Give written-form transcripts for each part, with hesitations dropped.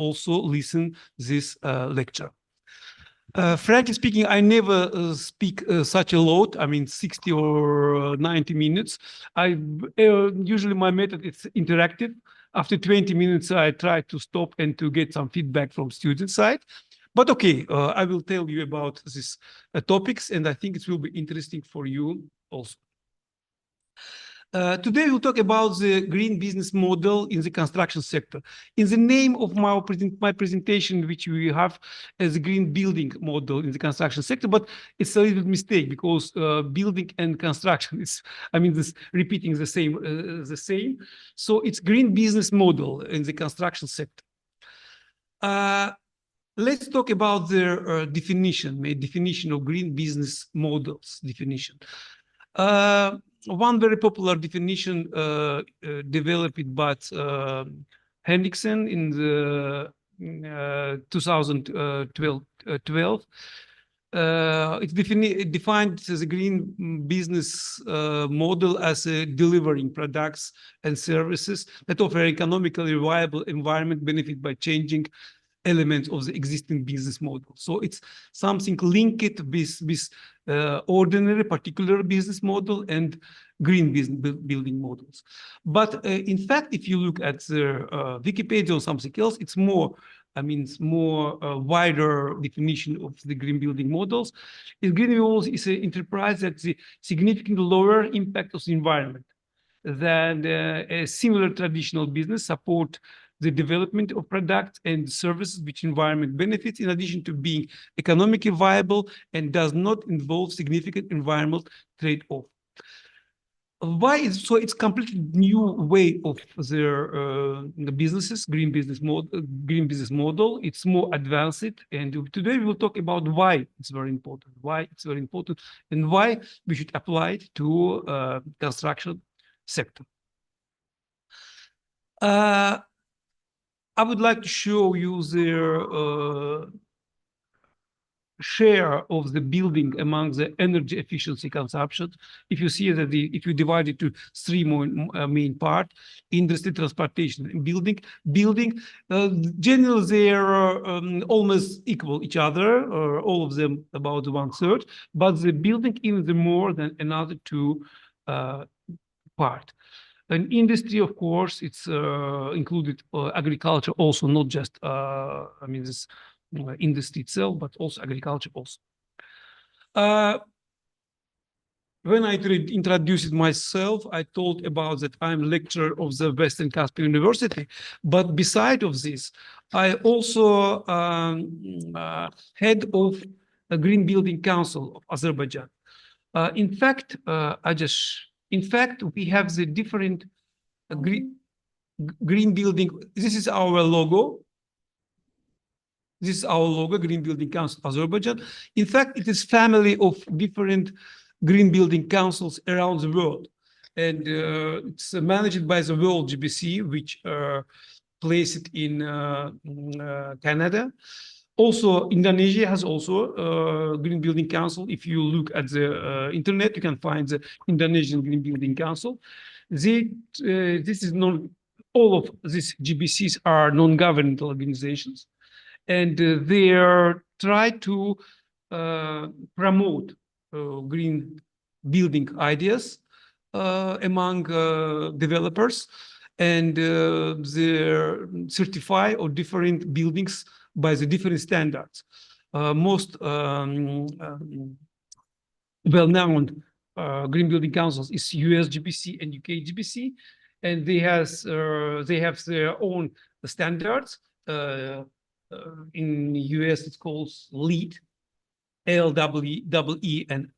also listen this lecture. Frankly speaking, I never speak such a lot. I mean, 60 or 90 minutes. Usually my method is interactive. After 20 minutes, I try to stop and to get some feedback from student side. But okay, I will tell you about these topics, and I think it will be interesting for you also. Today we'll talk about the green business model in the construction sector. In the name of my presentation, which we have as a green building model in the construction sector, but it's a little mistake because building and construction is, I mean, this repeating the same. So it's green business model in the construction sector. Let's talk about the definition of green business models definition. One very popular definition developed by Henriksen in the 2012. It's defined as a green business model as delivering products and services that offer economically viable environment benefit by changing elements of the existing business model. So it's something linked with ordinary particular business model and green business building models. But in fact, if you look at the Wikipedia or something else, it's more, I mean, it's more wider definition of the green building models. Green models is an enterprise that's a significantly lower impact of the environment than a similar traditional business support the development of products and services which environment benefits, in addition to being economically viable and does not involve significant environmental trade-off. Why is so? It's completely new way of the businesses, green business model. It's more advanced, and today we will talk about why it's very important, and why we should apply it to construction sector. I would like to show you their share of the building among the energy efficiency consumption. If you see that if you divide it to three main parts, industry, transportation, and building, generally they are almost equal each other, or all of them about 1/3, but the building even more than another two part. And industry, of course, it's included agriculture also, not just, I mean, this industry itself, but also agriculture also. When I introduced myself, I told about that I'm lecturer of the Western Caspian University, but beside of this, I also head of a Green Building Council of Azerbaijan. In fact, we have the different green building. This is our logo. This is our logo, Green Building Council Azerbaijan. In fact, it is family of different green building councils around the world. And it's managed by the World GBC, which placed in Canada. Also, Indonesia has also a Green Building Council. If you look at the internet, you can find the Indonesian Green Building Council. All of these GBCs are non-governmental organizations, and they try to promote green building ideas among developers, and they certify or different buildings by the different standards. Most well-known green building councils is US GBC and UK GBC, and they have their own standards. In the US, it's called LEED, LEE and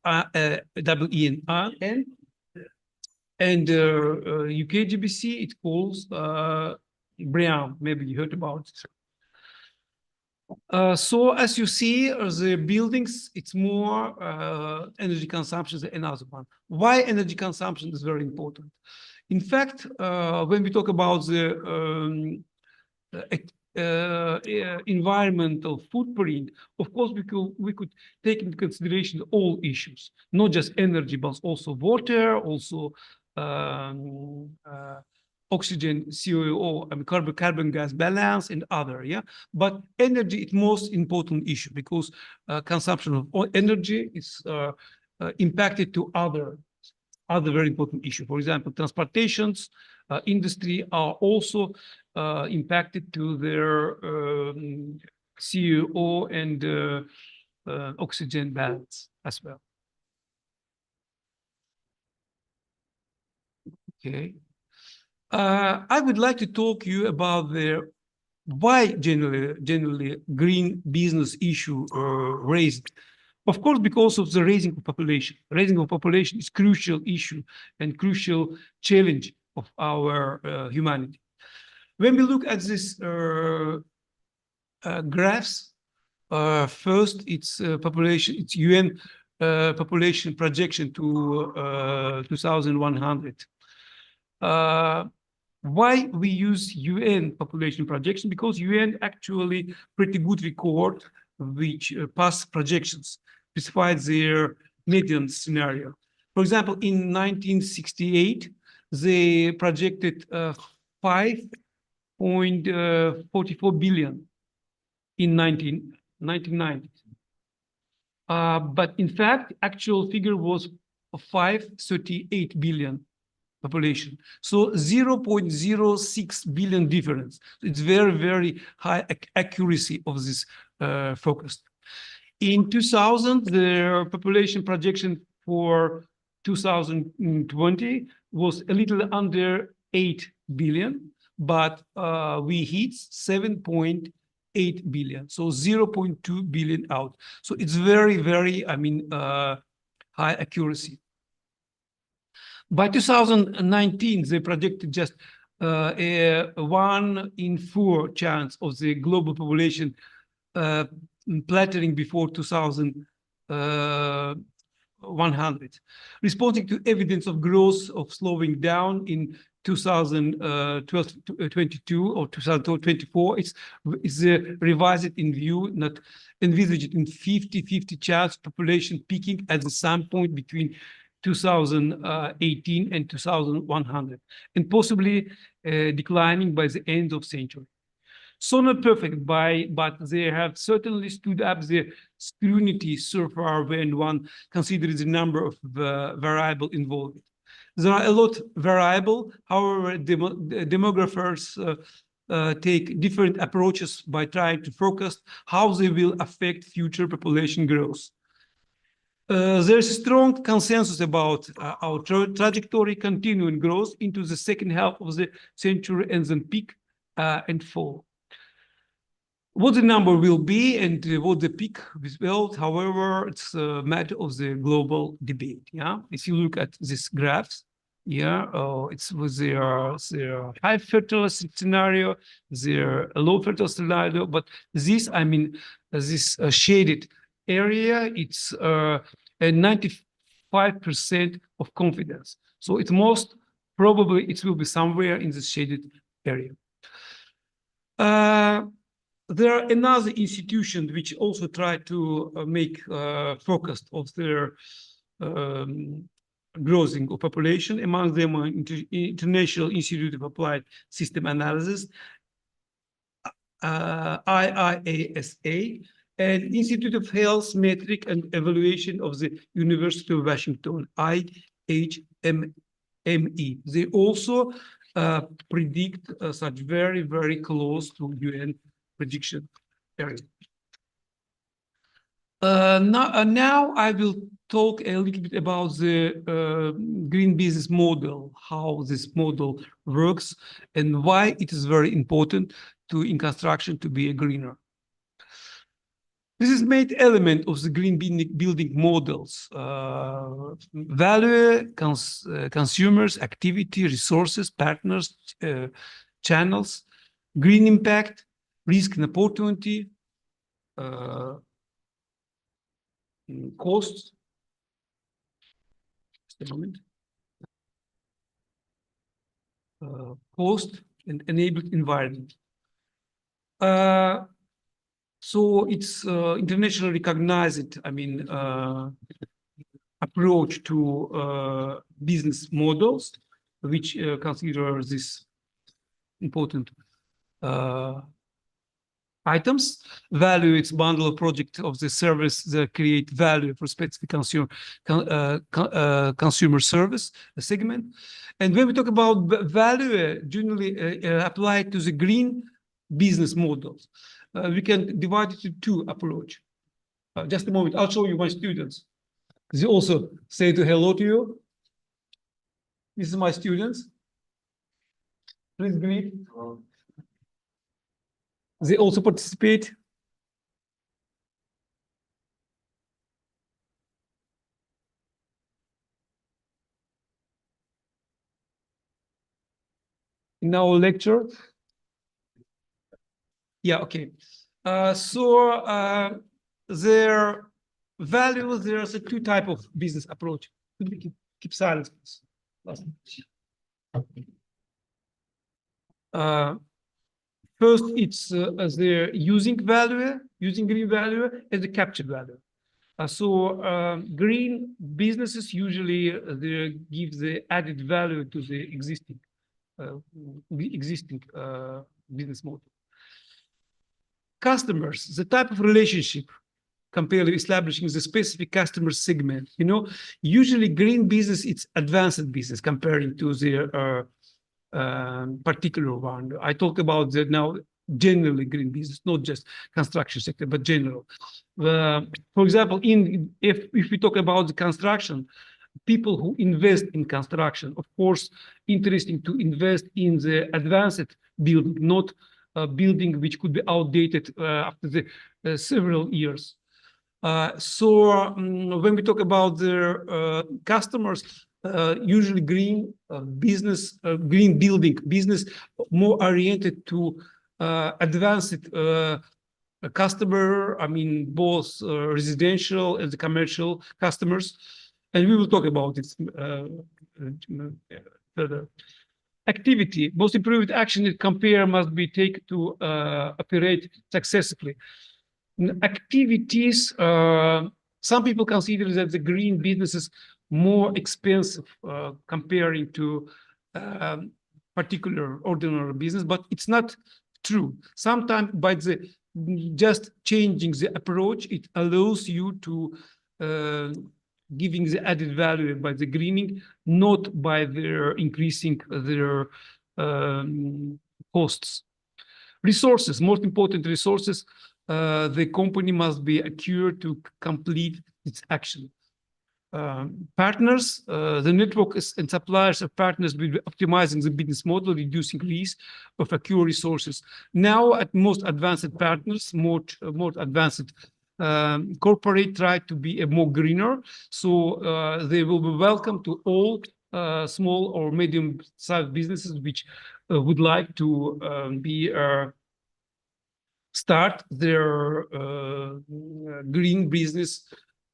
N. And UK GBC, it calls BREEAM. Maybe you heard about it. So as you see, the buildings, it's more energy consumption than another one. Why energy consumption is very important? In fact, when we talk about the environmental footprint, of course, we could take into consideration all issues, not just energy, but also water, also oxygen, CO, I mean, carbon gas balance, and other. Yeah, but energy is most important issue because consumption of energy is impacted to other very important issue. For example, transportations, industry are also impacted to their CO and oxygen balance as well. Okay. I would like to talk to you about the why generally green business issue raised. Of course, because of the raising of population. Raising of population is crucial issue and crucial challenge of our humanity. When we look at this graphs, first it's population, it's UN population projection to 2100. Why we use UN population projection? Because UN actually pretty good record which past projections specified their median scenario. For example, in 1968, they projected 5.44 billion in 1990. But in fact, actual figure was 538 billion population. So 0.06 billion difference. It's very, very high accuracy of this focus. In 2000, the population projection for 2020 was a little under 8 billion, but we hit 7.8 billion, so 0.2 billion out. So it's very, very, I mean, high accuracy. By 2019, they predicted just a 1 in 4 chance of the global population plateauing before 2100. Responding to evidence of growth of slowing down in 2022 or 2024, it's revised in view, not envisaged in 50-50 chance population peaking at some point between 2018 and 2100, and possibly declining by the end of century. So not perfect, but they have certainly stood up the scrutiny so far when one considers the number of variable involved. There are a lot of variable, however, demographers take different approaches by trying to focus how they will affect future population growth. There's a strong consensus about our trajectory continuing growth into the second half of the century and then peak and fall. What the number will be and what the peak will, however, it's a matter of the global debate. Yeah, if you look at these graphs, yeah, it's with their high fertility scenario, their low fertility scenario, but this, I mean, this shaded area, it's a 95% of confidence. So it's most probably it will be somewhere in the shaded area. There are another institution which also try to make focus of their growing of population. Among them are International Institute of Applied System Analysis, IIASA, and Institute of Health Metric and Evaluation of the University of Washington, IHMME. They also predict such very, very close to UN prediction area. Now I will talk a little bit about the green business model, how this model works, and why it is very important in construction to be a greener. This is made element of the green building models: value, consumers, activity, resources, partners, channels, green impact, risk and opportunity, costs. Just a moment. Cost and enabled environment. So it's internationally recognized, I mean, approach to business models, which consider this important items. Value, it's bundle of project of the service that create value for specific consumer service segment. And when we talk about value, generally applied to the green business models, we can divide it into two approach. Just a moment, I'll show you my students. They also say hello to you. This is my students. Please greet. They also participate. In our lecture. Yeah, okay. Their values, there's a two type of business approach. Could we keep silence, please? First, it's as they're using value, using green value as the capture value. Green businesses usually they give the added value to the existing business model. Customers, the type of relationship compared to establishing the specific customer segment. You know, usually green business, it's advanced business comparing to the particular one. I talk about the now generally green business, not just construction sector, but general. For example, if we talk about the construction, people who invest in construction, of course, interesting to invest in the advanced building, not a building which could be outdated after the several years. When we talk about their customers, usually green business, green building business, more oriented to advanced customer. I mean, both residential and the commercial customers, and we will talk about it further. Activity, most improved action that compare must be taken to operate successfully. Activities, some people consider that the green business is more expensive comparing to particular ordinary business, but it's not true. Sometimes by just changing the approach, it allows you to giving the added value by the greening, not by their increasing their costs. Resources, most important resources, the company must be acquired to complete its action. Partners, the network and suppliers of partners will be optimizing the business model, reducing risk of acquired resources. Now, at most advanced partners, more advanced corporate try to be a more greener, so they will be welcome to all small or medium-sized businesses which would like to start their green business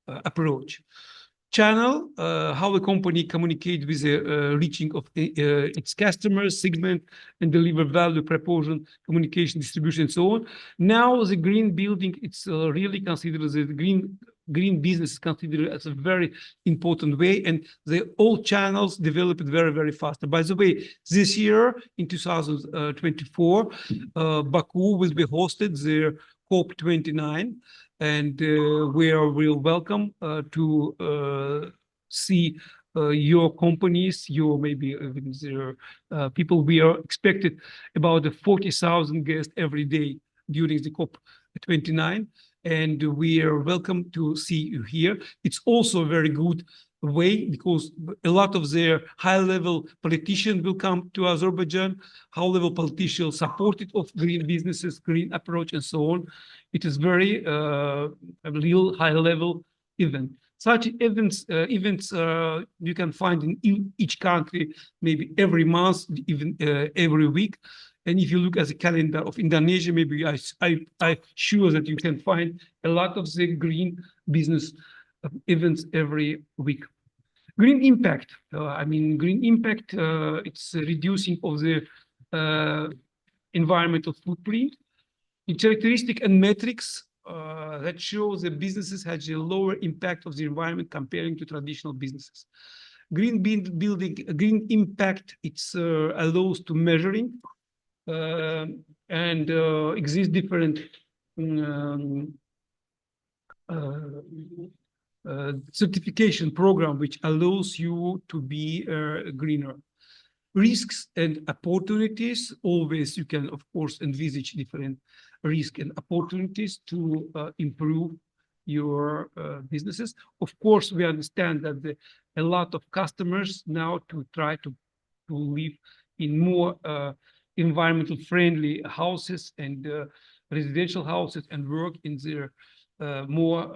approach. Channel, how a company communicate with the reaching of its customers, segment, and deliver value proposition, communication, distribution, and so on. Now, the green building, it's really considered as the green business considered as a very important way, and all channels developed very, very fast. By the way, this year, in 2024, Baku will be hosted their COP29, and we'll welcome to see your companies, your maybe their people. We are expected about 40,000 guests every day during the COP29, and we are welcome to see you here. It's also a very good way because a lot of their high-level politicians will come to Azerbaijan. High-level politicians supported of green businesses, green approach, and so on. It is very a real high-level event. Such events you can find in each country, maybe every month, even every week. And if you look at the calendar of Indonesia, maybe I'm sure that you can find a lot of the green business events every week. Green impact. Green impact, it's reducing of the environmental footprint. It's characteristic and metrics that show the businesses has a lower impact of the environment comparing to traditional businesses. Green building, green impact, it's allows to measuring and exist different um, certification program which allows you to be greener. Risks and opportunities, always you can, of course, envisage different risks and opportunities to improve your businesses. Of course, we understand that a lot of customers now to try to live in more environmental friendly houses and residential houses and work in their more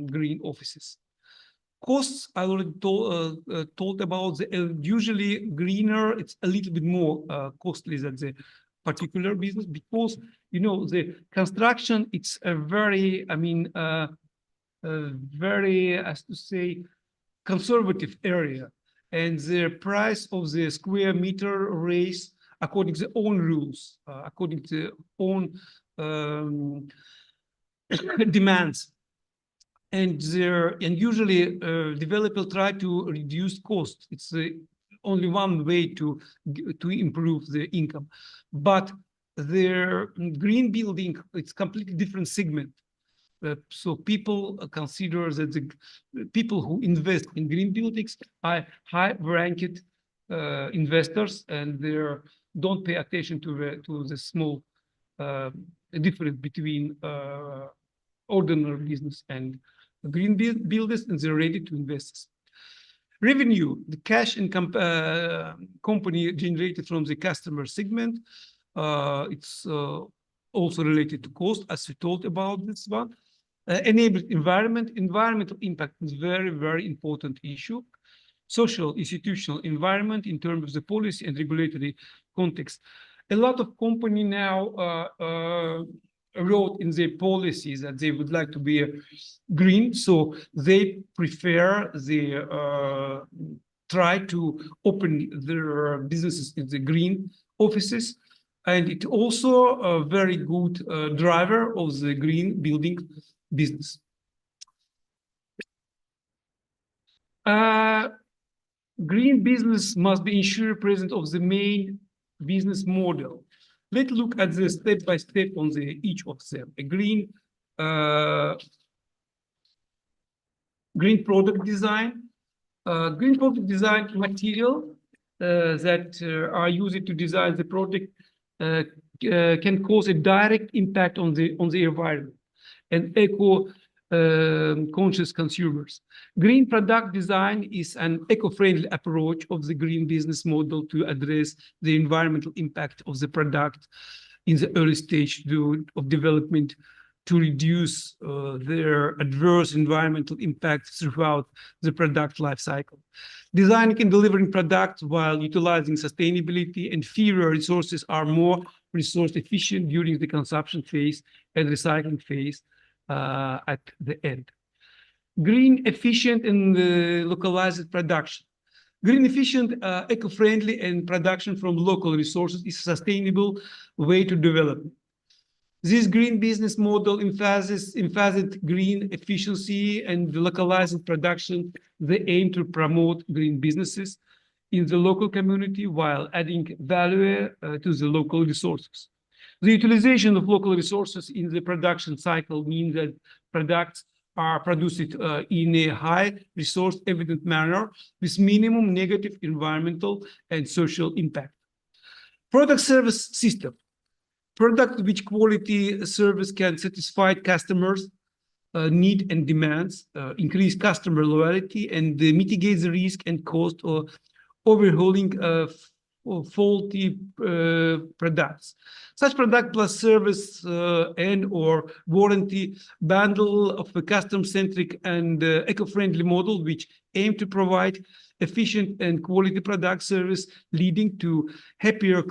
green offices. Costs, I already told about. Usually greener, it's a little bit more costly than the particular business because, you know, the construction, it's a very, I mean, very, as to say, conservative area. And the price of the square meter raise according to their own rules, according to their own demands. And usually developers try to reduce costs. It's only one way to improve the income. But their green building, it's completely different segment. So people consider that the people who invest in green buildings are high-ranked investors, and they don't pay attention to the small difference between ordinary business and green builders, and they're ready to invest. Revenue, the cash income company generated from the customer segment. It's also related to cost, as we talked about this one. Enabled environmental impact is very, very important issue. Social, institutional environment in terms of the policy and regulatory context. A lot of company now wrote in their policies that they would like to be green, so they prefer try to open their businesses in the green offices, and it also a very good driver of the green building business. Green business must be ensured present of the main business model. Let's look at the step by step on each of them. A green product design. Green product design material that are used to design the product can cause a direct impact on the environment and conscious consumers. Green product design is an eco-friendly approach of the green business model to address the environmental impact of the product in the early stage of development, to reduce their adverse environmental impact throughout the product life cycle. Designing and delivering products while utilizing sustainability and fewer resources are more resource efficient during the consumption phase and recycling phase at the end. Green efficient and localized production. Green efficient, eco-friendly, and production from local resources is a sustainable way to develop. This green business model emphasizes green efficiency and localized production. They aim to promote green businesses in the local community while adding value to the local resources. The utilization of local resources in the production cycle means that products are produced in a high resource evident manner with minimum negative environmental and social impact. Product service system. Product which quality service can satisfy customers' need and demands, increase customer loyalty, and mitigate the risk and cost of overhauling faulty products. Such product plus service and or warranty bundle of a custom-centric and eco-friendly model which aim to provide efficient and quality product service leading to happier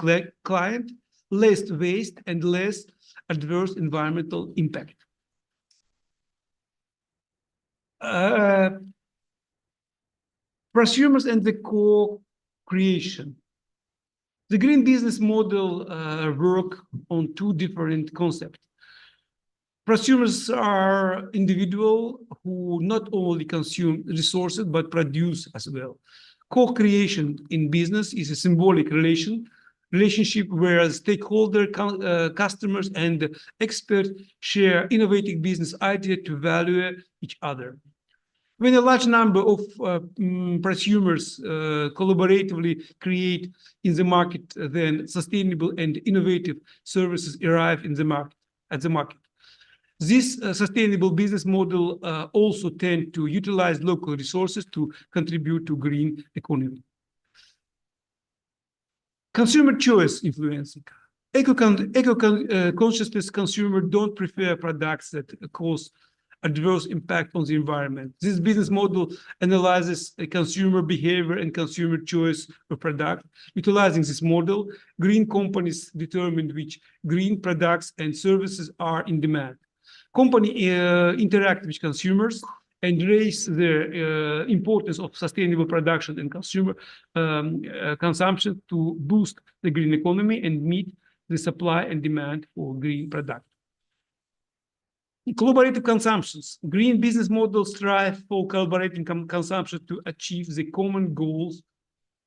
client, less waste, and less adverse environmental impact. Prosumers and the co-creation. The green business model work on two different concepts. Prosumers are individuals who not only consume resources but produce as well. Co-creation in business is a symbolic relation relationship where stakeholder, customers, and experts share innovative business ideas to value each other. When a large number of prosumers collaboratively create in the market, then sustainable and innovative services arrive in the market, at the market. This sustainable business model also tend to utilize local resources to contribute to green economy. Consumer choice influencing. Eco-conscious consumer don't prefer products that cause adverse impact on the environment. This business model analyzes consumer behavior and consumer choice of product. Utilizing this model, green companies determine which green products and services are in demand. Companies interact with consumers and raise the importance of sustainable production and consumer consumption to boost the green economy and meet the supply and demand for green products. Collaborative consumptions. Green business models strive for collaborating consumption to achieve the common goals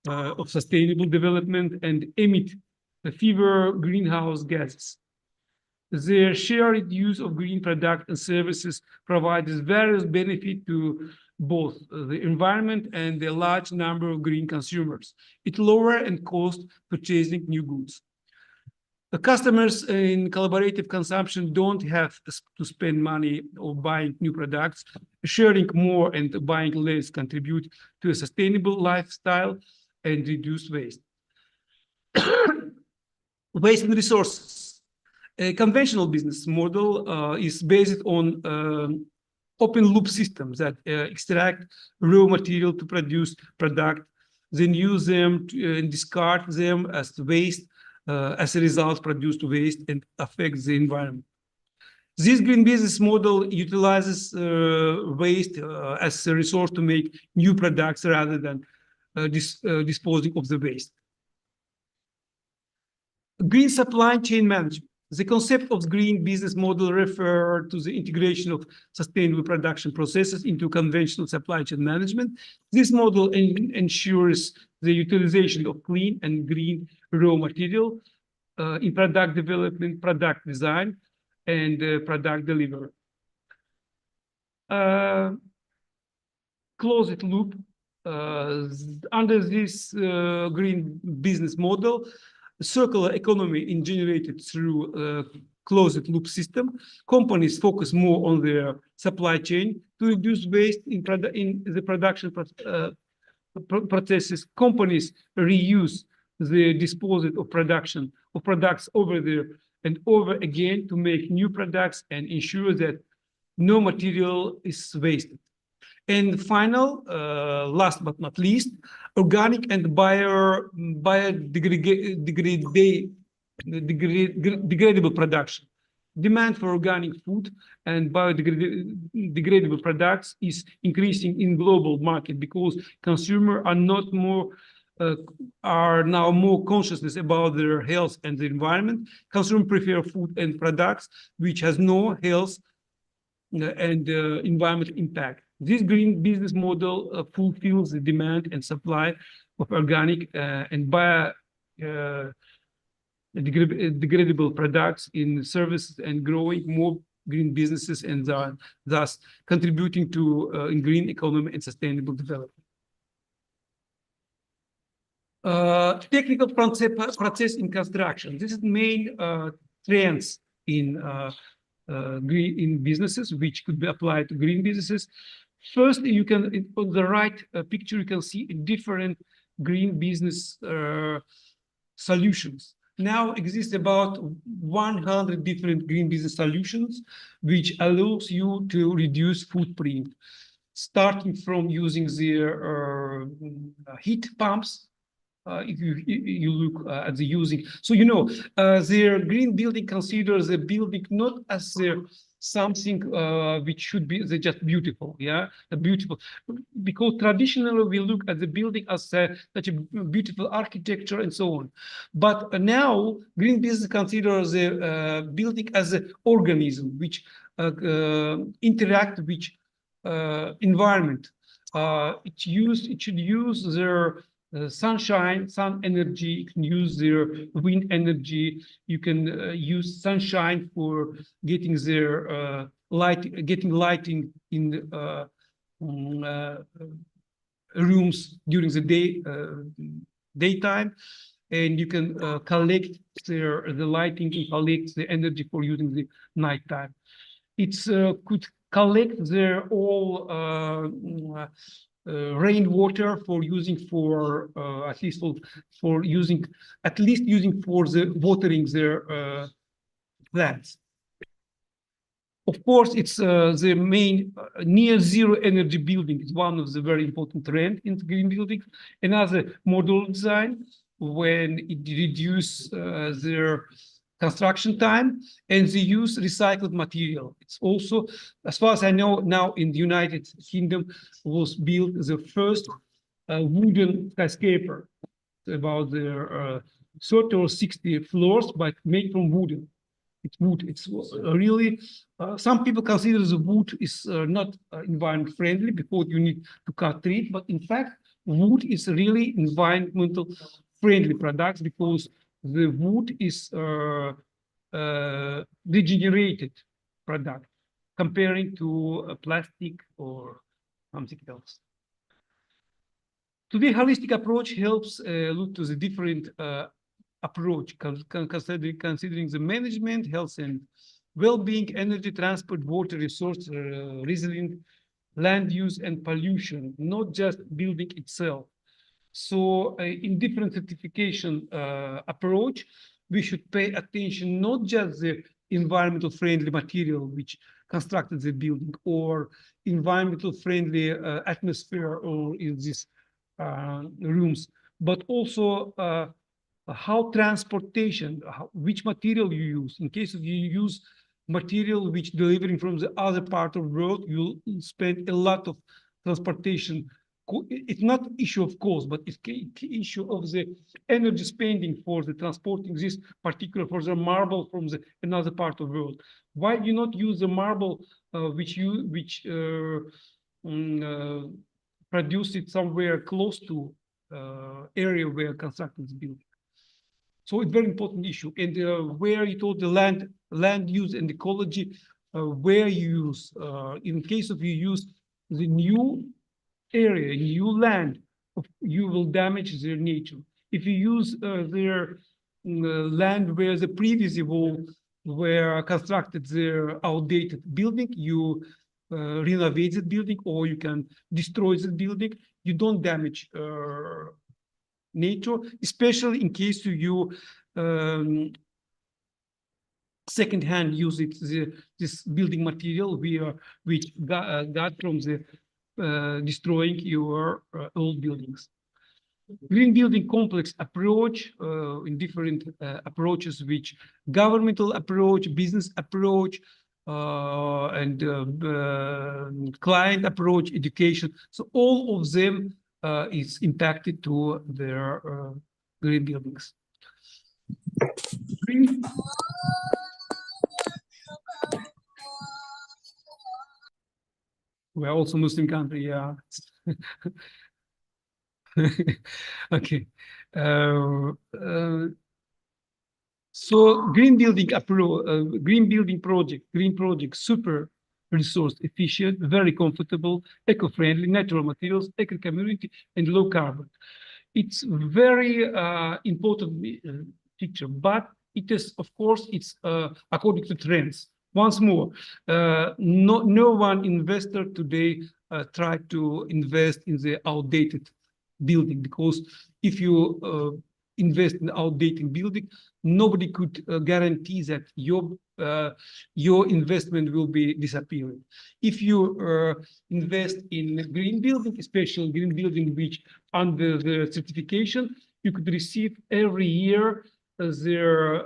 of sustainable development and emit fewer greenhouse gases. The shared use of green products and services provides various benefits to both the environment and the large number of green consumers. It lowers and cost purchasing new goods. The customers in collaborative consumption don't have to spend money on buying new products. Sharing more and buying less contribute to a sustainable lifestyle and reduce waste. Waste and resources. A conventional business model is based on open loop systems that extract raw material to produce product, then use them and discard them as waste. As a result, produce waste and affects the environment. This green business model utilizes waste as a resource to make new products rather than disposing of the waste. Green supply chain management. The concept of green business model refers to the integration of sustainable production processes into conventional supply chain management. This model ensures the utilization of clean and green raw material in product development, product design, and product delivery. Closed loop. Under this green business model, circular economy is generated through a closed loop system. Companies focus more on their supply chain to reduce waste in the production processes. Companies reuse the disposal of production of products over there and over again to make new products and ensure that no material is wasted. And final, last but not least, organic and biodegradable production. Demand for organic food and biodegradable products is increasing in global market because consumers are now more conscious about their health and the environment. Consumers prefer food and products which has no health and environmental impact. This green business model fulfills the demand and supply of organic and biodegradable products in services and growing more green businesses and thus contributing to green economy and sustainable development. Technical process in construction. This is the main trends in businesses which could be applied to green businesses. First, you can, on the right picture, you can see different green business solutions. Now exist about 100 different green business solutions, which allows you to reduce footprint, starting from using their heat pumps. If you look at the using, so their green building considers the building not as something which should be just beautiful, beautiful, because traditionally we look at the building as such a beautiful architecture and so on. But now green business considers the building as an organism which interact with environment. It should use their sunshine, sun energy. You can use their wind energy. You can use sunshine for getting their lighting in rooms during the daytime, and you can collect the lighting and collect the energy for using the nighttime. It's could collect their all rainwater for using for at least using for the watering their plants. Of course, it's the main near zero energy building is one of the very important trend in green buildings. Another modular design, when it reduce their construction time and they use recycled material. It's also, as far as I know, now in the United Kingdom was built the first wooden skyscraper, about their 30 or 60 floors, but made from wooden. It's wood. It's really, some people consider the wood is not environment friendly because you need to cut trees, but in fact, wood is really environmental friendly products because the wood is regenerated product comparing to a plastic or something else. Today, holistic approach helps look to the different approach, considering the management, health and well-being, energy, transport, water, resource, resilient, land use and pollution, not just building itself. So in different certification approach, we should pay attention not just the environmental friendly material which constructed the building or environmental friendly atmosphere or in these rooms, but also how transportation, which material you use. In case of you use material which delivering from the other part of the world, you'll spend a lot of transportation. It's not issue of cost, but it's issue of the energy spending for the transporting this particular for the marble from the another part of the world. Why do you not use the marble which produce it somewhere close to area where constructed the building? So it's a very important issue. And where you told the land use and ecology, where you use, in case of you use the new area, new land, you will damage their nature. If you use their land where the previous were constructed their outdated building, you renovate the building or you can destroy the building. You don't damage nature, especially in case you second-hand use this building material which got from the destroying your old buildings. Green building complex approach in different approaches, which governmental approach, business approach, and client approach, education. So all of them is impacted to their green buildings. We're also Muslim country, yeah. Okay. So green building project, super resource efficient, very comfortable, eco-friendly, natural materials, eco-community, and low carbon. It's very important picture, but it is, of course, it's according to trends. Once more, no one investor today tried to invest in the outdated building, because if you invest in outdated building, nobody could guarantee that your investment will be disappearing. If you invest in green building, especially green building which under the certification, you could receive every year their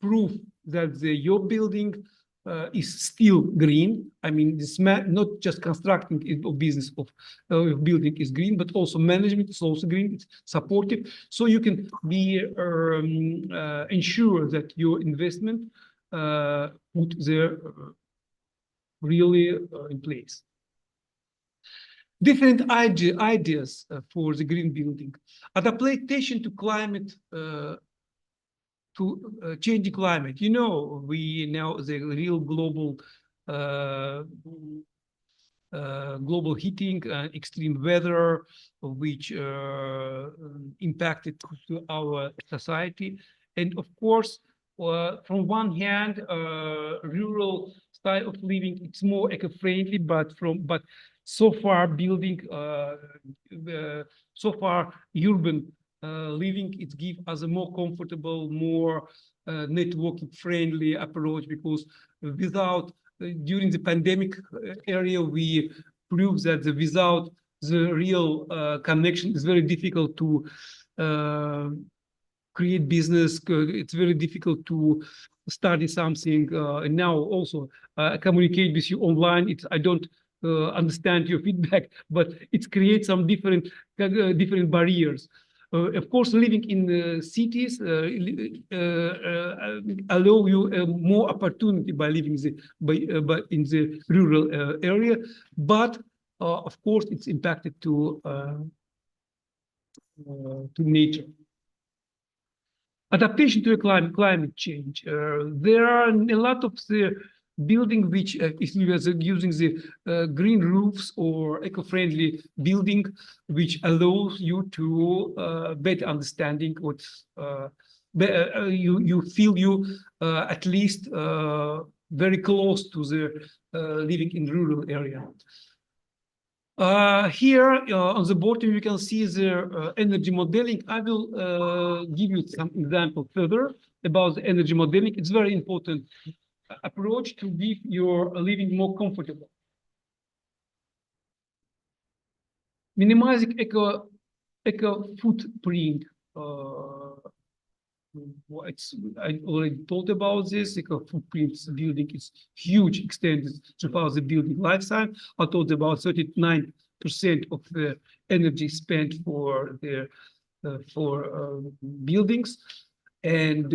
proof that your building is still green. I mean, it's not just constructing of business of building is green, but also management is also green. It's supportive, so you can be ensure that your investment put there really in place. Different ideas for the green building. Adaptation to climate, to changing climate. You know, we now the real global global heating, extreme weather, which impacted to our society. And of course, from one hand, rural style of living, it's more eco-friendly, but so far building, so far urban living, it gives us a more comfortable, more networking friendly approach, because without during the pandemic area, we proved that without the real connection, it's very difficult to create business. It's very difficult to study something. And now also communicate with you online. I don't understand your feedback, but it creates some different barriers. Of course, living in the cities allow you more opportunity by living in the rural area, but of course, it's impacted to nature. Adaptation to climate change. There are a lot of the building which if you are using the green roofs or eco-friendly building, which allows you to better understanding what's you feel you at least very close to the living in rural area. Here on the bottom, you can see the energy modeling. I will give you some example further about the energy modeling. It's very important approach to give your living more comfortable. Minimizing eco footprint. I already told about this. Eco footprint building is huge, extended throughout the building lifetime. I told about 39% of the energy spent for the buildings. And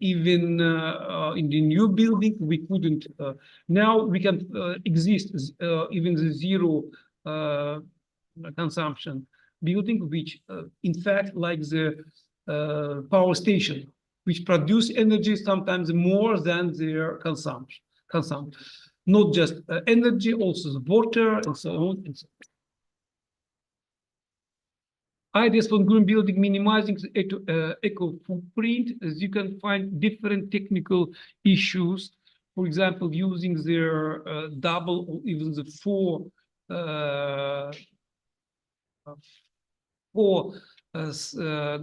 even in the new building, we couldn't. Now we can exist even the zero consumption building, which in fact, like the power station, which produce energy sometimes more than their consumption. Not just energy, also the water and so on and so on. Ideas for green building, minimizing the eco footprint, as you can find different technical issues. For example, using their double or even the four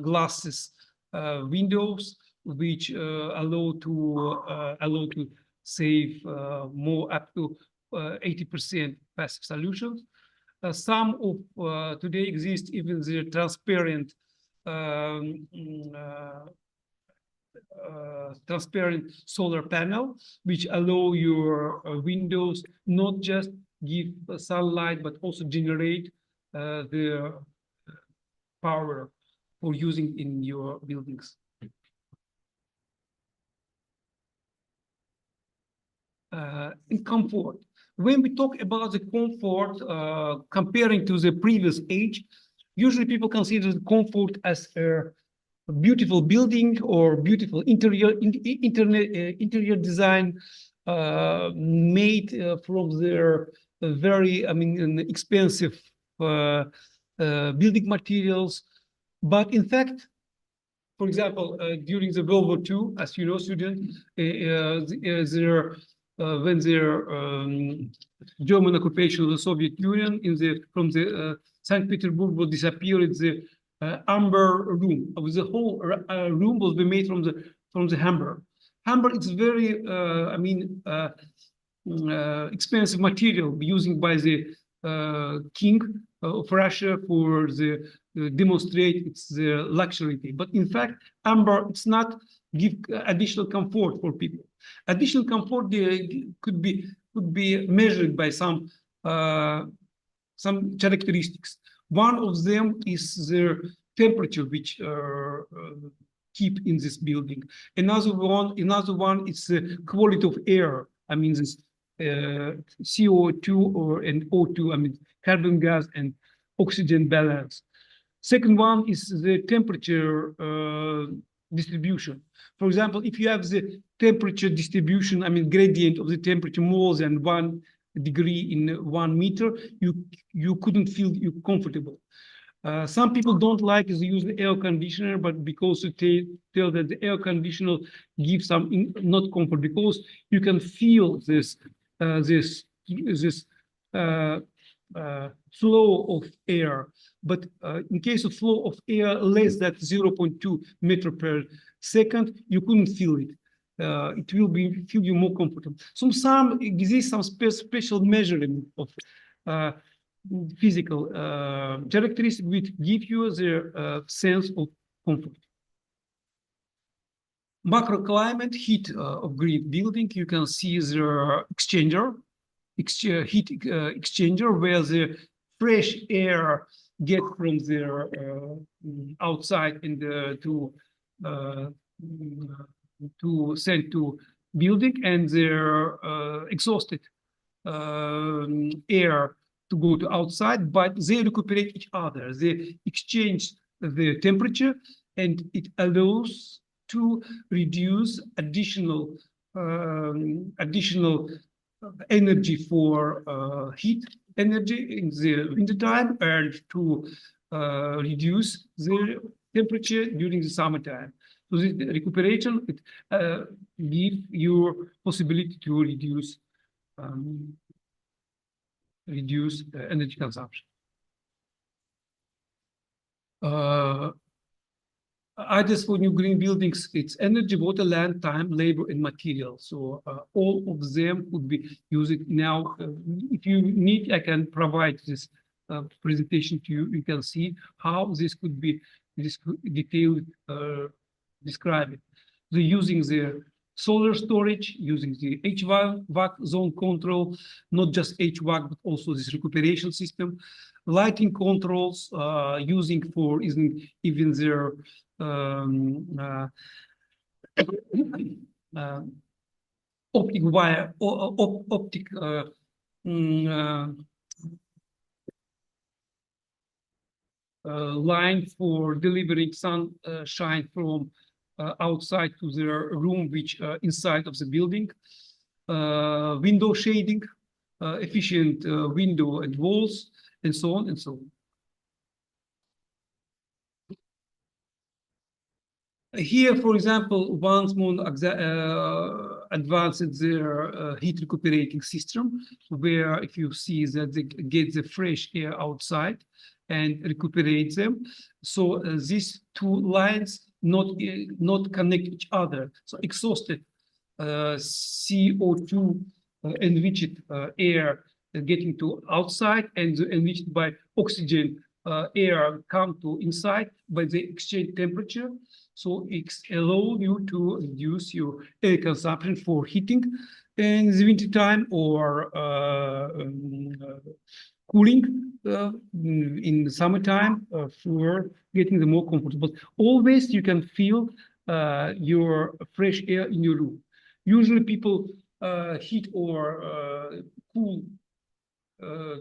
glasses windows, which allow to save more up to 80% passive solutions. Some of today exist even the transparent transparent solar panel, which allow your windows not just give sunlight but also generate the power for using in your buildings. In comfort. When we talk about the comfort, comparing to the previous age, usually people consider the comfort as a beautiful building or beautiful interior design made from their very, expensive building materials. But in fact, for example, during the World War II, as you know, students, when the German occupation of the Soviet Union from the St. Petersburg was disappeared, the amber room. The whole room was made from the amber. Amber is very, expensive material used by the king of Russia for the demonstrate its luxury. But in fact, amber it's not give additional comfort for people. Additional comfort could be measured by some characteristics. One of them is the temperature which keep in this building. Another one is the quality of air. I mean this CO2 and O2. carbon gas and oxygen balance. Second one is the temperature distribution. For example, if you have the temperature distribution, I mean gradient of the temperature more than 1 degree in 1 meter, you couldn't feel comfortable. Some people don't like to use the air conditioner, but because they tell that the air conditioner gives some not comfort, because you can feel this flow of air. But in case of flow of air less than 0.2 meter per second, you couldn't feel it. It will feel you more comfortable. So this is some special measurement of physical characteristics which give you the sense of comfort. Microclimate heat of green building, you can see the heat exchanger where the fresh air get from the outside and to send to building, and their exhausted air to go to outside, but they recuperate each other. They exchange the temperature, and it allows to reduce additional energy for heat energy in the winter time, and to reduce the temperature during the summertime. So the recuperation gives you possibility to reduce energy consumption. Ideas for new green buildings, it's energy, water, land, time, labor, and material. So all of them could be used now. If you need, I can provide this presentation to you. You can see how this could be detailed described. They're using the solar storage, using the HVAC zone control, not just HVAC, but also this recuperation system, lighting controls, using for even their optic wire, optic line for delivering sunshine from outside to the room, which inside of the building, window shading, efficient window and walls, and so on and so on. Here, for example, once more advanced their heat recuperating system, where if you see that they get the fresh air outside and recuperate them. So these two lines not connect each other. So exhausted CO2 enriched air getting to outside, and enriched by oxygen air come to inside by the exchange temperature. So it allows you to reduce your air consumption for heating in the winter time, or cooling in the summertime for getting the more comfortable. Always you can feel your fresh air in your room. Usually people heat or cool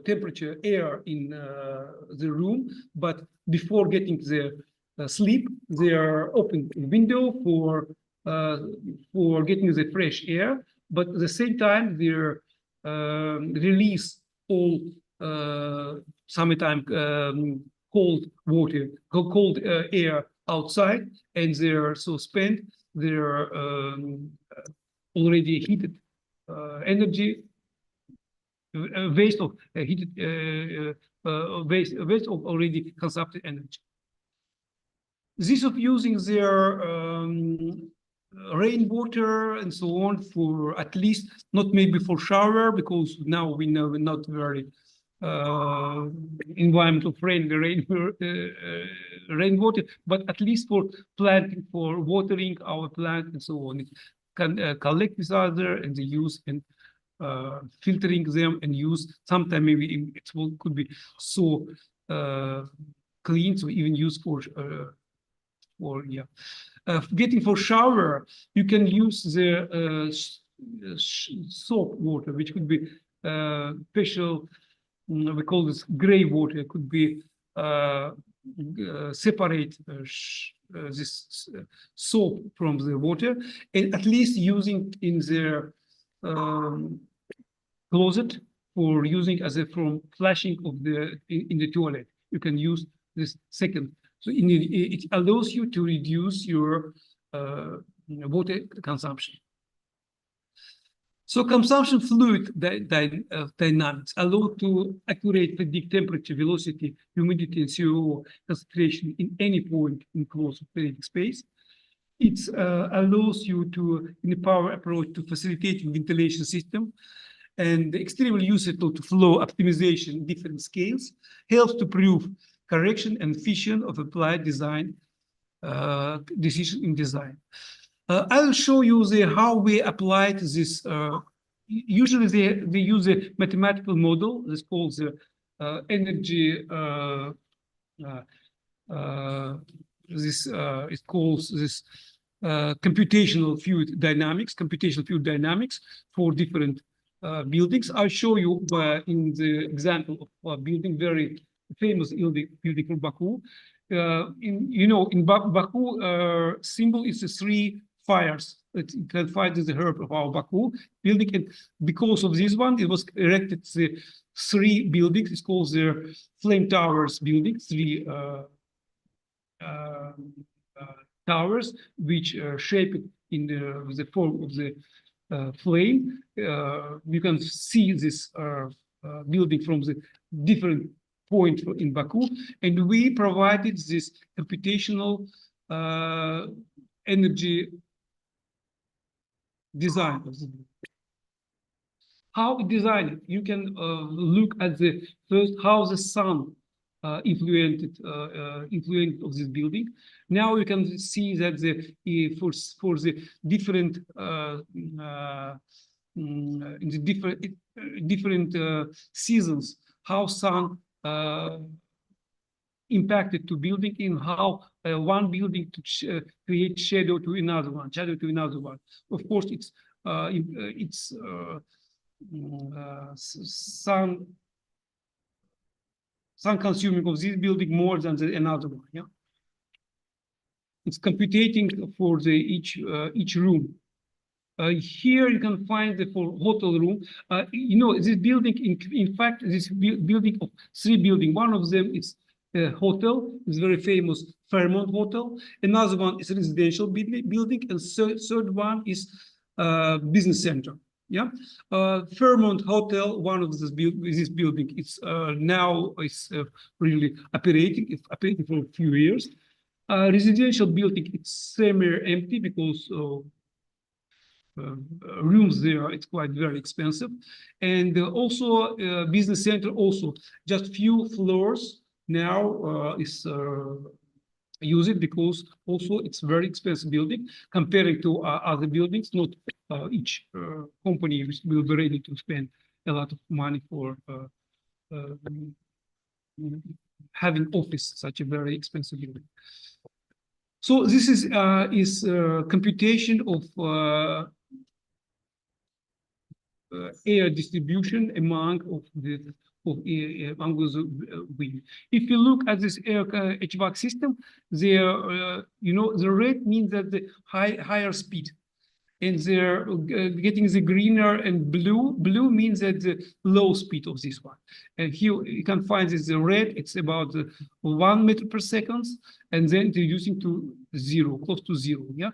temperature air in the room, but before getting the sleep, they are open window for getting the fresh air, but at the same time they release all summertime cold water, cold air outside, and they're so spend their already heated energy, waste of heated waste of already consumed energy. This of using their rainwater and so on for at least, not maybe for shower, because now we know we're not very environmental friendly rainwater, but at least for planting, for watering our plant and so on. It can collect this other and they use and filtering them and use. Sometimes maybe it could be so clean, so even used for getting for shower, you can use the soap water, which could be special we call this gray water. It could be separate this soap from the water, and at least using in their closet for using as a from flashing of the in the toilet. You can use this second. So it allows you to reduce your water consumption. So consumption fluid dynamics allow to accurately predict temperature, velocity, humidity, and CO concentration in any point in closed operating space. It allows you to, in a power approach, to facilitate ventilation system, and extremely useful to flow optimization in different scales, helps to prove correction and efficient of applied design decision in design. I'll show you how we applied this. Usually they use a mathematical model. This called the energy. It calls this computational fluid dynamics. Computational fluid dynamics for different buildings. I'll show you in the example of a building, very famous building from Baku. In Baku, symbol is the three fires that you can find in the herb of our Baku building. And because of this one, it was erected the three buildings. It's called the Flame Towers building, three towers, which are shaped in the form of the flame. You can see this building from the different point in Baku, and we provided this computational energy design. How it designed? You can look at the first how the sun influenced of this building. Now you can see that for the different in the different seasons, how sun impacted to building, in how one building to create shadow to another one, shadow to another one. Of course, it's sun consuming of this building more than another one. Yeah, it's computing for the each room. Here you can find the for hotel room. This building, in fact, this building of three buildings. One of them is a hotel, it's very famous Fairmont Hotel. Another one is a residential building, and third one is business center. Yeah, Fairmont Hotel, one of this building, it's now it's really operating. It's operating for a few years. Residential building, it's semi-empty because rooms there, it's quite very expensive. And also business center, also just few floors now is used because also it's very expensive building comparing to other buildings. Not each company will be ready to spend a lot of money for having office such a very expensive building. So this is computation of air distribution among the wind. If you look at this air HVAC system, the red means that the higher speed, and they're getting the greener, and blue means that the low speed of this one. And here you can find this, the red, it's about 1 meter per second, and then reducing to zero, close to zero. Yeah,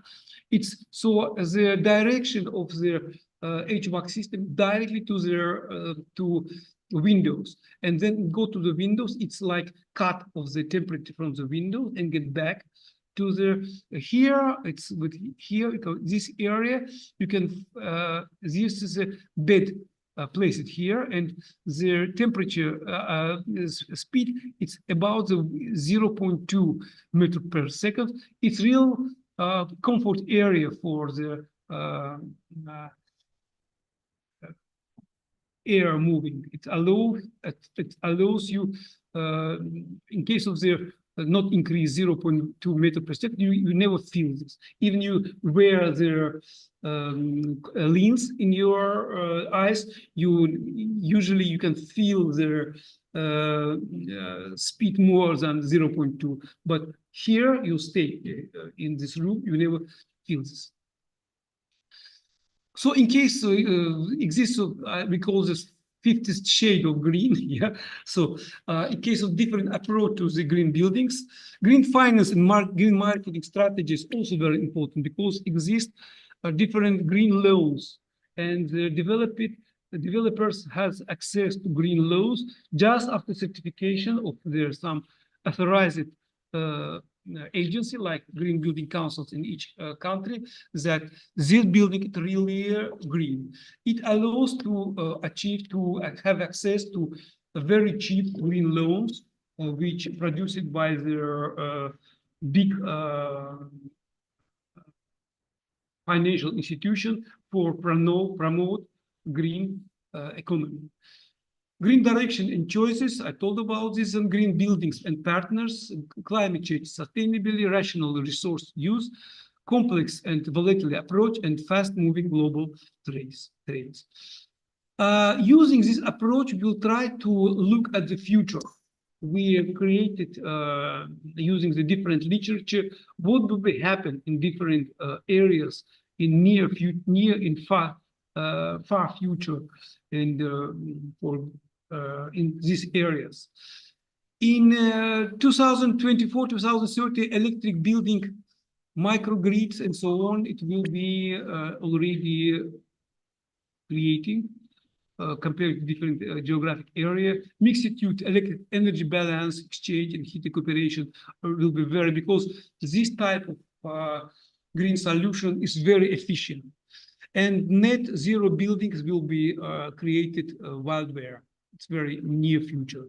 it's so the direction of the HVAC system directly to their to windows, and then go to the windows. It's like cut of the temperature from the window and get back to the here. It's with here this area you can this is a bed place it here, and the temperature speed, it's about the 0.2 meter per second. It's real comfort area for the air moving. It allows you in case of the not increase 0.2 meter per second, you never feel this. Even you wear the lens in your eyes, usually you can feel the speed more than 0.2. But here you stay in this room, you never feel this. So in case exists, we call this 50th shade of green. Yeah. So in case of different approach to the green buildings, green finance and green marketing strategy is also very important because exist different green loans, and the developers has access to green loans just after certification of their some authorized agency like green building councils in each country, that this building is really green. It allows to have access to very cheap green loans, which produced by their big financial institution for promote green economy. Green direction and choices, I told about this, and green buildings and partners, climate change, sustainability, rational resource use, complex and volatile approach, and fast-moving global trends. Using this approach, we'll try to look at the future. We have created, using the different literature, what will happen in different areas in near and far future, and in these areas. In 2024, 2030, electric building, microgrids, and so on, it will be already creating compared to different geographic area. Mixed use electric energy balance, exchange, and heat cooperation will be very, because this type of green solution is very efficient. And net zero buildings will be created worldwide. It's very near future.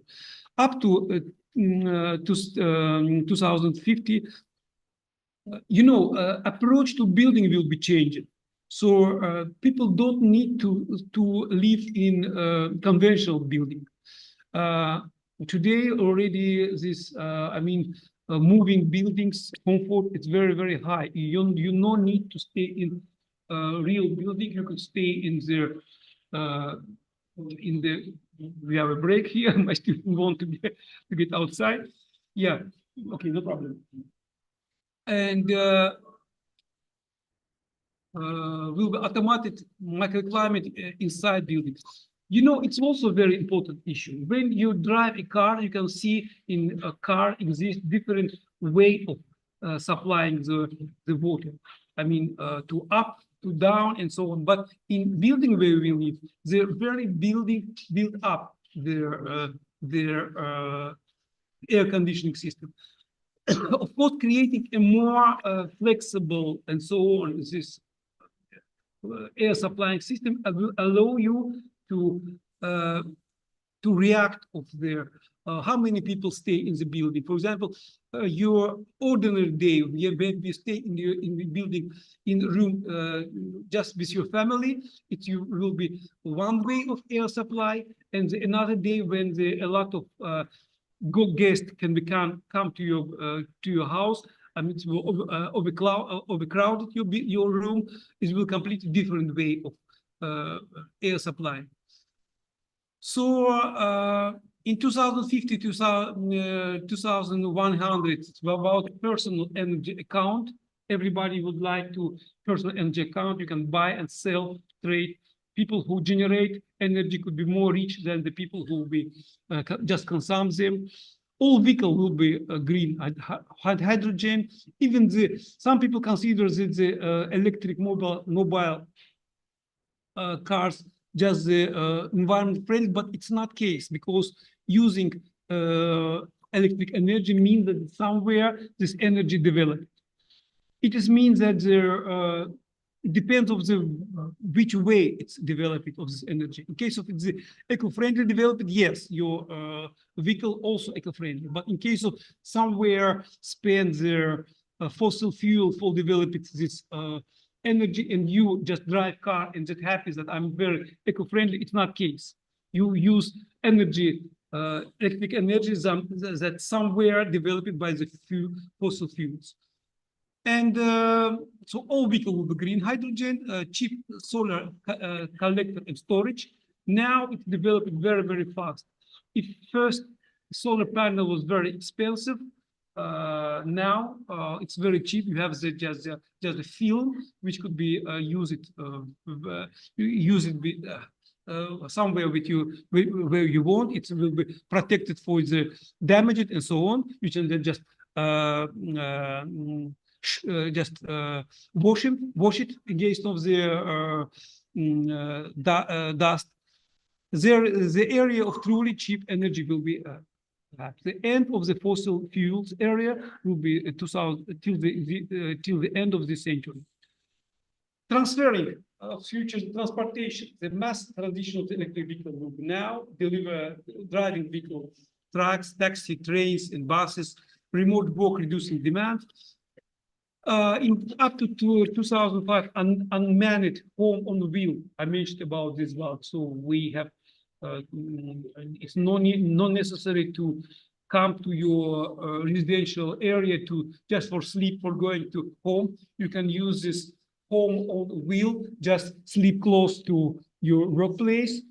Up to 2050, approach to building will be changing. So people don't need to live in conventional building. Today already this, moving buildings comfort, it's very, very high. You no need to stay in real building. You could stay in the we have a break here. My student want to get outside. Yeah, okay, no problem. And will be automated microclimate inside buildings. It's also a very important issue. When you drive a car, you can see in a car exists different way of supplying the water. To up, to down, and so on. But in building where we live, they're very build up their air conditioning system. Of course, creating a more flexible and so on, this air supplying system will allow you to react of their how many people stay in the building. For example, your ordinary day, when you stay in the building in room just with your family, it will be one way of air supply, and another day when a lot of guests can come to your house. It will overcrowded your room. It will completely different way of air supply. So in 2050, 2100, it's about personal energy account. Everybody would like to personal energy account. You can buy and sell, trade. People who generate energy could be more rich than the people who will be just consume them. All vehicle will be green, hydrogen. Even some people consider that the electric mobile cars just the environment friendly, but it's not case, because using electric energy means that somewhere this energy developed. It just means that there depends on which way it's developed of this energy. In case of the eco-friendly development, yes, your vehicle also eco-friendly. But in case of somewhere spend their fossil fuel for developing this energy, and you just drive car and that happens that I'm very eco-friendly, it's not case. You use energy electric energy that somewhere developed by the fossil fuels. And so all vehicles will be green hydrogen, cheap solar collector and storage. Now it's developing very, very fast. If first solar panel was very expensive, now it's very cheap. You have just the film, which could be used somewhere with you where you want. It will be protected for the damage and so on. You can then just wash it against of the dust. The area of truly cheap energy will be the end of the fossil fuels area will be 2000 till the end of the century. Transferring future transportation, the mass transition of the electric vehicle will now deliver driving vehicle, trucks, taxi, trains, and buses, remote work reducing demand. Up to 2005, unmanned home on wheel. I mentioned about this one. So we have, it's not necessary to come to your residential area to just for sleep, for going to home. You can use this home on wheel, just sleep close to your workplace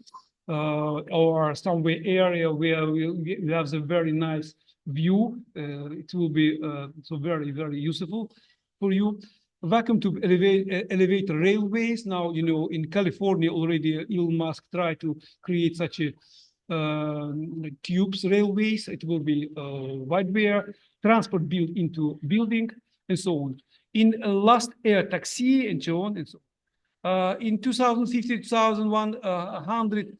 or somewhere area where we have a very nice view. It will be so very, very useful for you. Vacuum tube elevator railways. Now, you know, in California already, Elon Musk tried to create such a tubes railways. It will be wideware, transport built into building, and so on. In last air taxi and so on and so on. In 2050, 2001, 100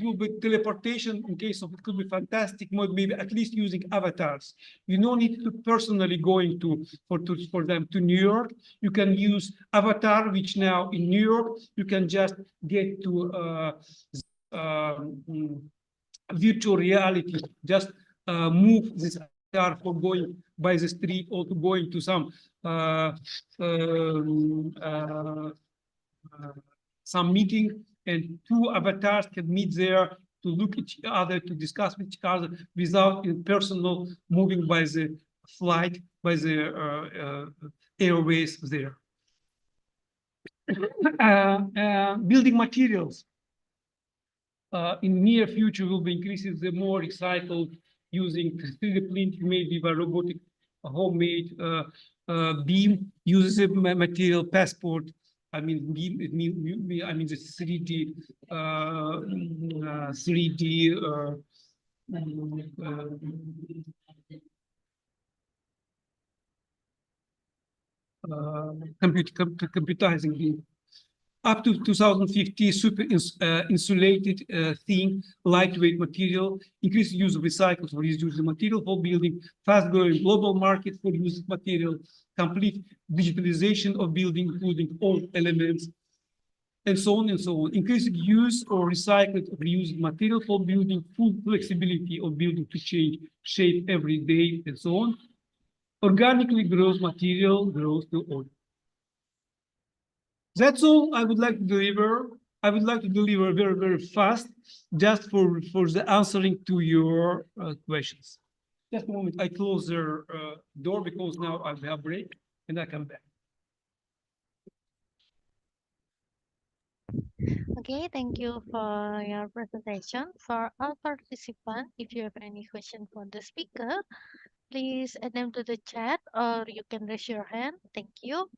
will be teleportation in case of it could be fantastic, maybe at least using avatars. You don't need to personally going for them to New York. You can use avatar, which now in New York, you can just get to virtual reality, just move this avatar for going by the street or to going to some meeting, and two avatars can meet there to look at each other, to discuss with each other without personal moving by the flight, by the airways there. Building materials. In near future will be increasing the more recycled using 3D printing, maybe by robotic homemade beam uses a material passport. I mean, I mean the 3D, 3D computerizing beam. Up to 2050, super insulated thin, lightweight material, increased use of recycled or reused material for building, fast-growing global market for used material, complete digitalization of building, including all elements, and so on and so on. Increasing use or recycled or reused material for building, full flexibility of building to change shape every day, and so on. Organically grows material, grows to order. That's all I would like to deliver. I would like to deliver very, very fast, just for the answering to your questions. Just a moment, I close the door because now I have break and I come back. Okay, thank you for your presentation. For all participants, if you have any question for the speaker, please add them to the chat or you can raise your hand. Thank you.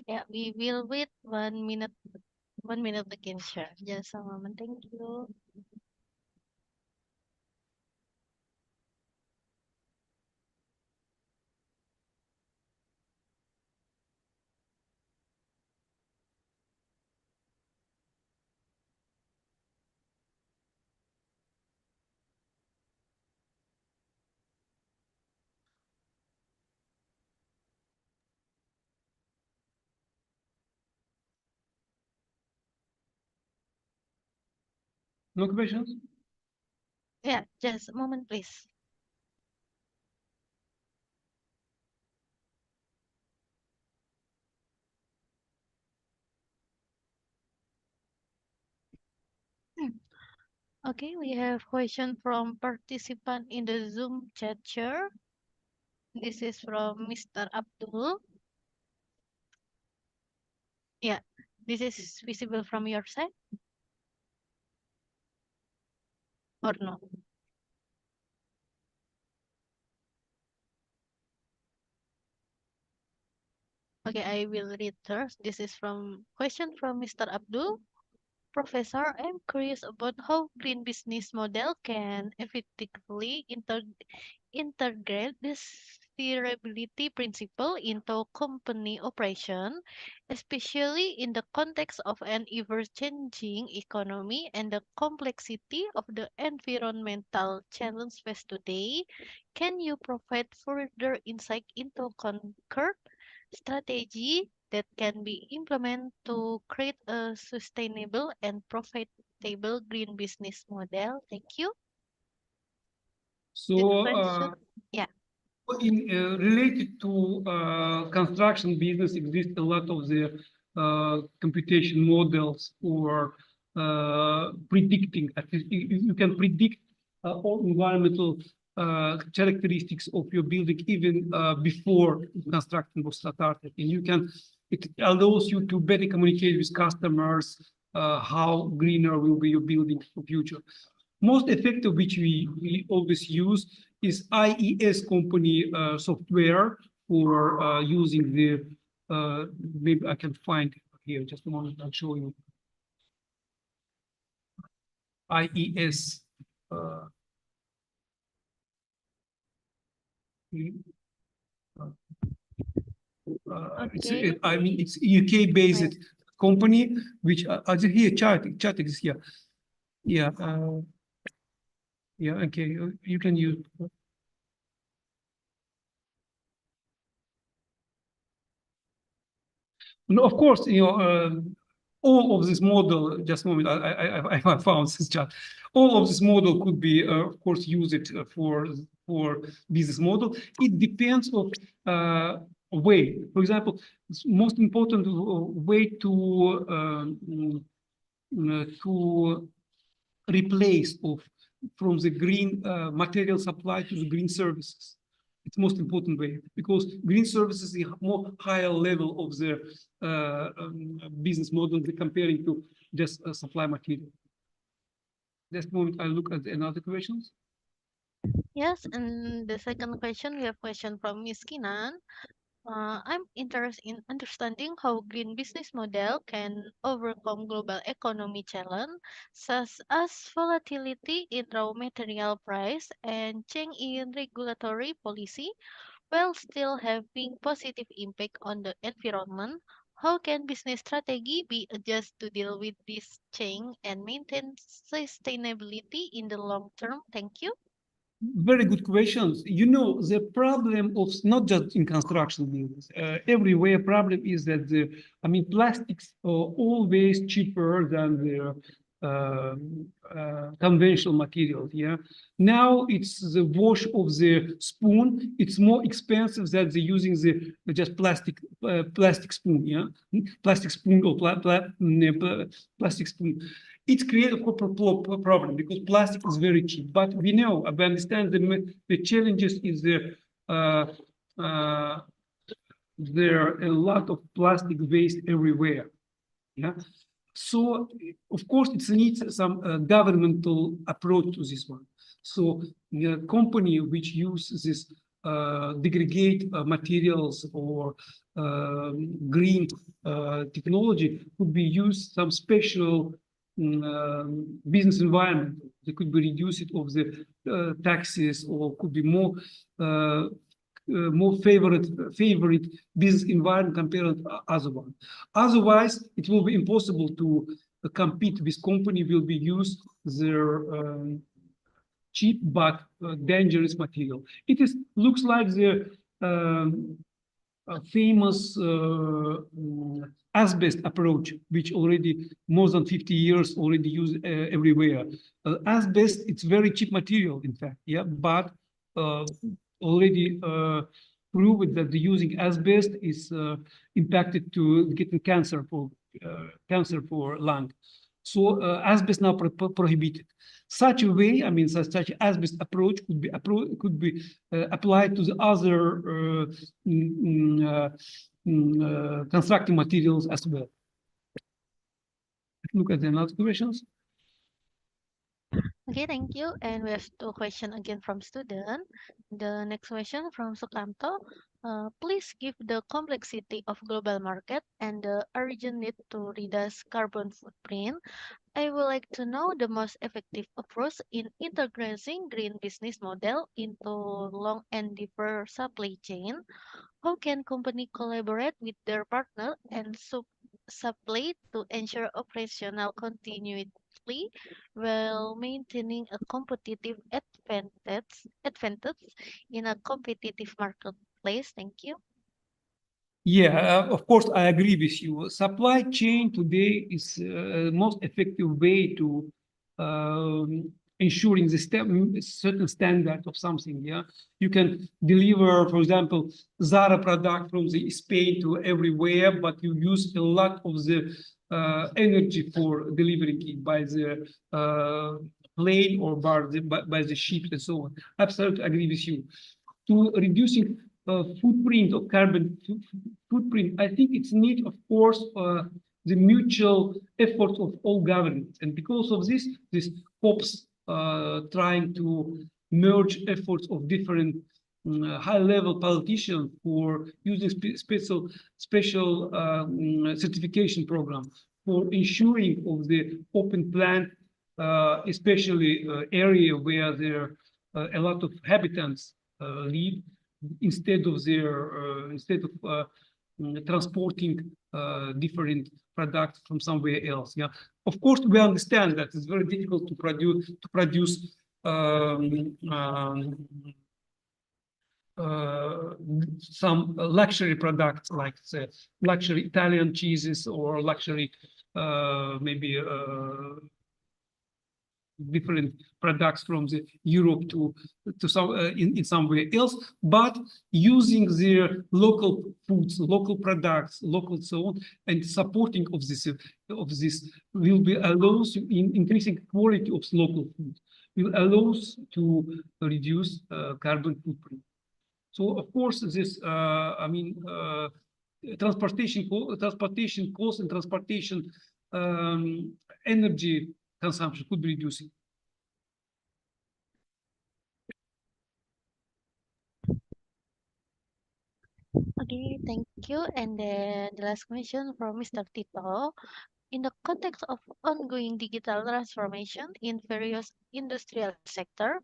Yeah, we will wait 1 minute. 1 minute again, share. Just a moment. Thank you. No questions? Yeah, just a moment, please. Okay, we have question from participant in the Zoom chat share. This is from Mr. Abdul. Yeah, this is visible from your side or no? Okay, I will read first. This is from question from Mr. Abdul. Professor, I'm curious about how green business model can effectively integrate this sustainability principle into company operation, especially in the context of an ever-changing economy and the complexity of the environmental challenge faced today. Can you provide further insight into concrete strategy that can be implemented to create a sustainable and profitable green business model? Thank you. This So, question, yeah. related to construction business, exist a lot of the computation models for predicting. At least you can predict all environmental characteristics of your building even before construction was started, and it allows you to better communicate with customers how greener will be your building for future. Most effective, which we always use, is IES company software for using the, maybe I can find here, just a moment, I'll show you. IES. Okay. I mean, it's UK-based Right. company, which here, chat is here. Yeah, yeah, okay, you can use. No, of course, all of this model, just a moment, I found this chart. All of this model could be, of course, use it for business model. It depends on way. For example, most important way to replace from the green material supply to the green services. It's most important way, because green services is a more higher level of the business model comparing to just supply material. This moment I look at another questions. Yes, and the second question, we have question from Miss Kinan. I'm interested in understanding how green business model can overcome global economy challenge, such as volatility in raw material price and change in regulatory policy, while still having positive impact on the environment. How can business strategy be adjusted to deal with this change and maintain sustainability in the long term? Thank you. Very good questions. The problem of not just in construction business, everywhere problem is that plastics are always cheaper than the conventional materials. Yeah. Now it's the wash of the spoon. It's more expensive than the using the just plastic spoon. Yeah, plastic spoon or plastic spoon. It creates a corporate problem because plastic is very cheap. But we understand the challenges is there. There are a lot of plastic waste everywhere. Yeah. So, of course, it needs some governmental approach to this one. So, the company which uses this degrade materials or green technology could be used some special business environment. They could be reduced of the taxes, or could be more favorite business environment compared to other one. Otherwise, it will be impossible to compete with company will be used their cheap but dangerous material. It looks like the famous asbest approach, which already more than 50 years already used everywhere. Asbest, it's very cheap material, in fact, yeah, but already proved that the using asbest is impacted to getting cancer for lung. So asbest now prohibited. Such a way, I mean, such asbest approach could be applied to the other constructing materials as well. Look at the next questions. Okay, thank you. And we have two questions again from student. The next question from Sukanto. Please give the complexity of global market and the urgent need to reduce carbon footprint. I would like to know the most effective approach in integrating green business model into long and deeper supply chain. How can company collaborate with their partner and supply to ensure operational continuity while maintaining a competitive advantage in a competitive marketplace? Thank you. Yeah, of course, I agree with you. Supply chain today is the most effective way to ensuring the certain standard of something. Yeah, you can deliver, for example, Zara product from the Spain to everywhere, but you use a lot of the energy for delivering it by the plane or by the ship and so on. Absolutely agree with you. To reducing footprint of carbon footprint, I think it's need, of course, the mutual efforts of all governments. And because of this COPs trying to merge efforts of different high-level politicians for using special certification program for ensuring of the open plant, especially area where there are a lot of habitants live, instead of transporting different products from somewhere else. Yeah, of course we understand that it's very difficult to produce some luxury products like luxury Italian cheeses or luxury maybe different products from the Europe to some in somewhere else, but using their local foods, local products, local so on, and supporting of this will be allows in increasing quality of local food, will allows to reduce carbon footprint. So of course this I mean transportation costs and transportation energy consumption could be reducing. Okay, thank you. And then the last question from Mr. Tito. In the context of ongoing digital transformation in various industrial sector,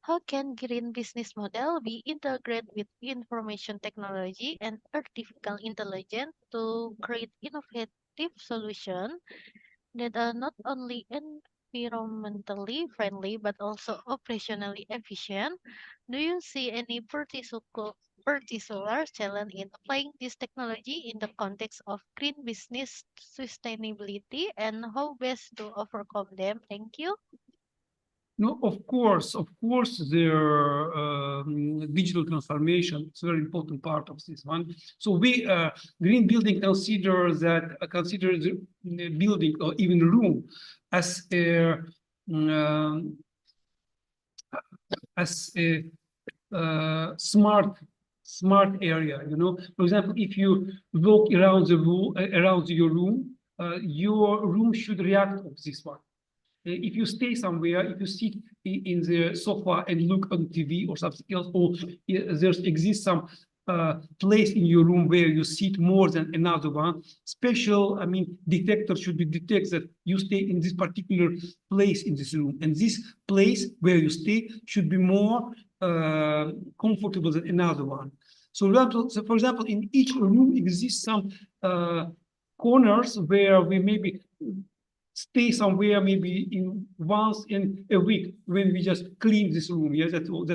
how can green business model be integrated with information technology and artificial intelligence to create innovative solutions that are not only environmentally friendly but also operationally efficient? Do you see any particular challenge in applying this technology in the context of green business sustainability, and how best to overcome them? Thank you. No, of course, their digital transformation is a very important part of this one. So we green building consider the building or even room as a smart area. You know, for example, if you walk around your room should react to this one. If you stay somewhere, if you sit in the sofa and look on TV or something else, or there exists some place in your room where you sit more than another one, special, I mean, detector should be detect that you stay in this particular place in this room. And this place where you stay should be more comfortable than another one. So for example, in each room exists some corners where we maybe stay somewhere maybe once in a week when we just clean this room. Yeah, that's all.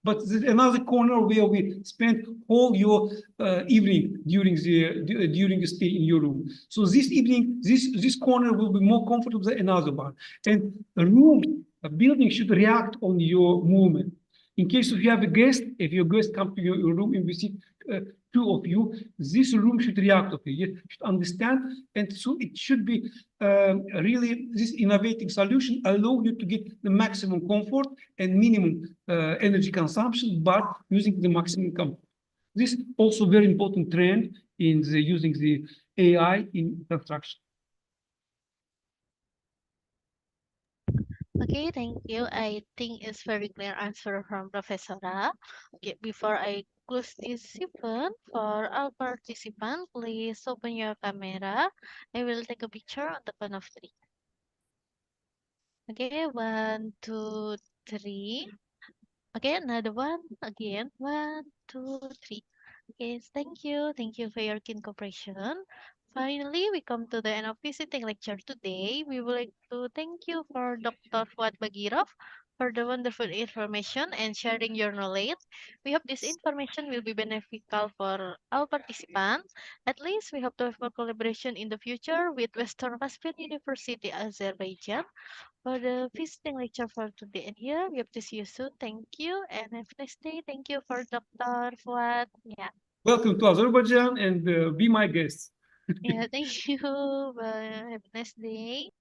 But there's another corner where we spend all your evening during the stay in your room. So this evening, this corner will be more comfortable than another one. And a building should react on your movement. In case if you have a guest, if your guest comes to your room and we sit two of you, this room should react. Okay, you should understand, and so it should be really this innovative solution allow you to get the maximum comfort and minimum energy consumption, but using the maximum comfort. This is also very important trend in the using the AI in construction. Okay, thank you. I think it's very clear answer from Professor Ra. Okay, before I close this session, for all participants, please open your camera. I will take a picture on the count of three. Okay, 1, 2, 3. Okay, another one again. 1, 2, 3. Okay, thank you. Thank you for your keen cooperation. Finally, we come to the end of visiting lecture today. We would like to thank you for Dr. Fuad Baghirov for the wonderful information and sharing your knowledge. We hope this information will be beneficial for all participants. At least we hope to have more collaboration in the future with Western Caspian University, Azerbaijan. For the visiting lecture for today and here, we hope to see you soon. Thank you and have a nice day. Thank you for Dr. Fuad. Yeah. Welcome to Azerbaijan and be my guest. Yeah, thank you. Bye. Have a nice day.